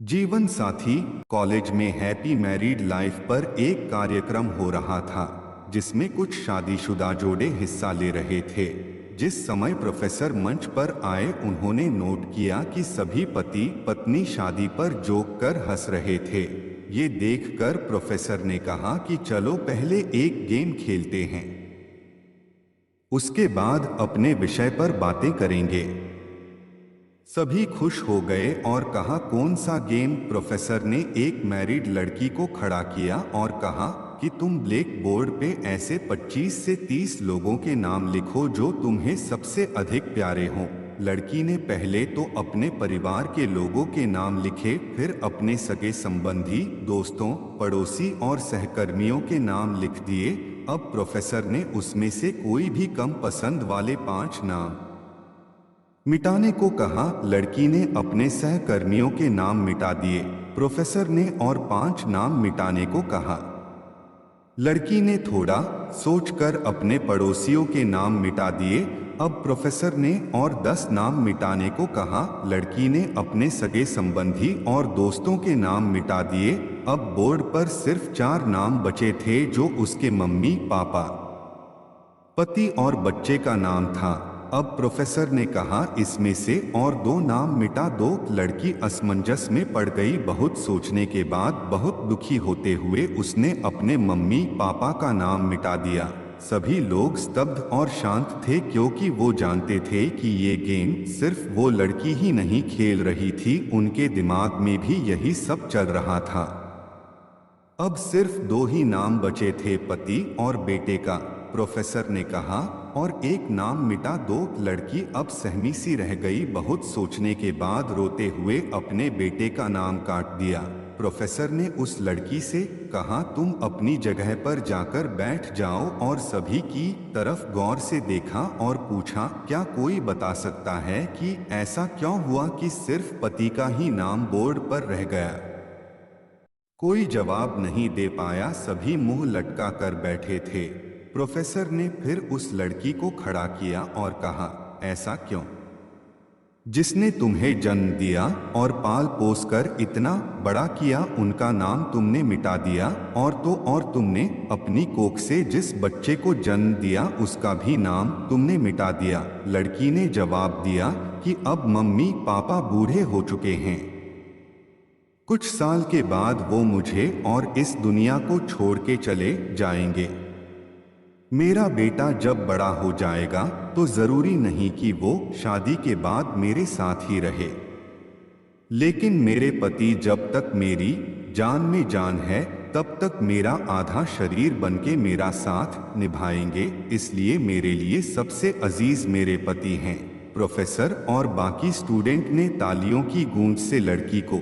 जीवन साथी कॉलेज में हैप्पी मैरिड लाइफ पर एक कार्यक्रम हो रहा था जिसमें कुछ शादीशुदा जोड़े हिस्सा ले रहे थे। जिस समय प्रोफेसर मंच पर आए उन्होंने नोट किया कि सभी पति पत्नी शादी पर जोक कर हंस रहे थे। ये देखकर प्रोफेसर ने कहा कि चलो पहले एक गेम खेलते हैं, उसके बाद अपने विषय पर बातें करेंगे। सभी खुश हो गए और कहा कौन सा गेम। प्रोफेसर ने एक मैरिड लड़की को खड़ा किया और कहा कि तुम ब्लैक बोर्ड पे ऐसे 25 से 30 लोगों के नाम लिखो जो तुम्हें सबसे अधिक प्यारे हों। लड़की ने पहले तो अपने परिवार के लोगों के नाम लिखे, फिर अपने सगे संबंधी, दोस्तों, पड़ोसी और सहकर्मियों के नाम लिख दिए। अब प्रोफेसर ने उसमें से कोई भी कम पसंद वाले 5 नाम मिटाने को कहा। लड़की ने अपने सहकर्मियों के नाम मिटा दिए। प्रोफेसर ने और 5 नाम मिटाने को कहा। लड़की ने थोड़ा सोचकर अपने पड़ोसियों के नाम मिटा दिए। अब प्रोफेसर ने और 10 नाम मिटाने को कहा। लड़की ने अपने सगे संबंधी और दोस्तों के नाम मिटा दिए। अब बोर्ड पर सिर्फ 4 नाम बचे थे जो उसके मम्मी पापा, पति और बच्चे का नाम था। अब प्रोफेसर ने कहा इसमें से और 2 नाम मिटा दो। लड़की असमंजस में पड़ गई। बहुत सोचने के बाद बहुत दुखी होते हुए उसने अपने मम्मी पापा का नाम मिटा दिया। सभी लोग स्तब्ध और शांत थे क्योंकि वो जानते थे कि ये गेम सिर्फ वो लड़की ही नहीं खेल रही थी, उनके दिमाग में भी यही सब चल रहा था। अब सिर्फ 2 ही नाम बचे थे, पति और बेटे का। प्रोफेसर ने कहा और एक नाम मिटा दो। लड़की अब सहमी सी रह गई। बहुत सोचने के बाद रोते हुए अपने बेटे का नाम काट दिया। प्रोफेसर ने उस लड़की से कहा तुम अपनी जगह पर जाकर बैठ जाओ और सभी की तरफ गौर से देखा और पूछा क्या कोई बता सकता है कि ऐसा क्यों हुआ कि सिर्फ पति का ही नाम बोर्ड पर रह गया। कोई जवाब नहीं दे पाया। सभी मुंह लटका कर बैठे थे। प्रोफेसर ने फिर उस लड़की को खड़ा किया और कहा ऐसा क्यों? जिसने तुम्हें जन्म दिया और पाल पोस कर इतना बड़ा किया उनका नाम तुमने मिटा दिया, और तुमने अपनी कोख से जिस बच्चे को जन्म दिया उसका भी नाम तुमने मिटा दिया। लड़की ने जवाब दिया कि अब मम्मी पापा बूढ़े हो चुके हैं। कुछ साल के बाद वो मुझे और इस दुनिया को छोड़ के चले जाएंगे। मेरा बेटा जब बड़ा हो जाएगा तो जरूरी नहीं कि वो शादी के बाद मेरे साथ ही रहे, लेकिन मेरे पति जब तक मेरी जान में जान है तब तक मेरा आधा शरीर बनके मेरा साथ निभाएंगे। इसलिए मेरे लिए सबसे अजीज मेरे पति हैं। प्रोफेसर और बाकी स्टूडेंट ने तालियों की गूंज से लड़की को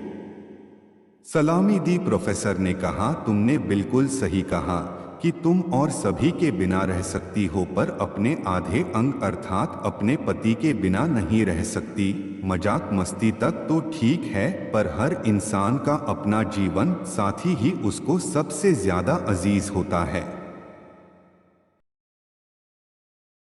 सलामी दी। प्रोफेसर ने कहा तुमने बिल्कुल सही कहा कि तुम और सभी के बिना रह सकती हो, पर अपने आधे अंग अर्थात अपने पति के बिना नहीं रह सकती। मजाक मस्ती तक तो ठीक है, पर हर इंसान का अपना जीवन साथी ही उसको सबसे ज्यादा अजीज होता है।